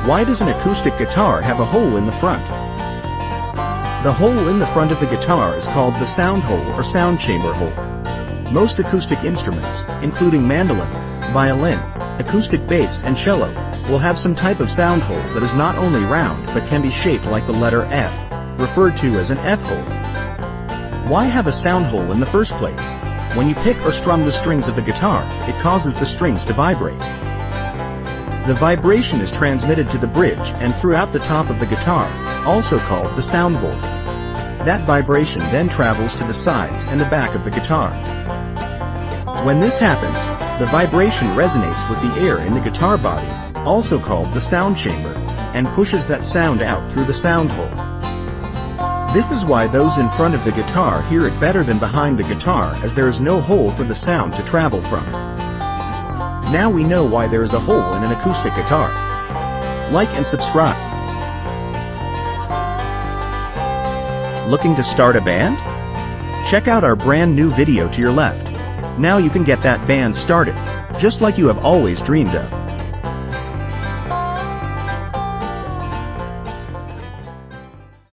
Why does an acoustic guitar have a hole in the front? The hole in the front of the guitar is called the sound hole or sound chamber hole. Most acoustic instruments, including mandolin, violin, acoustic bass and cello, will have some type of sound hole that is not only round but can be shaped like the letter F, referred to as an F-hole. Why have a sound hole in the first place? When you pick or strum the strings of the guitar, it causes the strings to vibrate. The vibration is transmitted to the bridge and throughout the top of the guitar, also called the soundboard. That vibration then travels to the sides and the back of the guitar. When this happens, the vibration resonates with the air in the guitar body, also called the sound chamber, and pushes that sound out through the sound hole. This is why those in front of the guitar hear it better than behind the guitar, as there is no hole for the sound to travel from. Now we know why there is a hole in an acoustic guitar. Like and subscribe. Looking to start a band? Check out our brand new video to your left. Now you can get that band started, just like you have always dreamed of.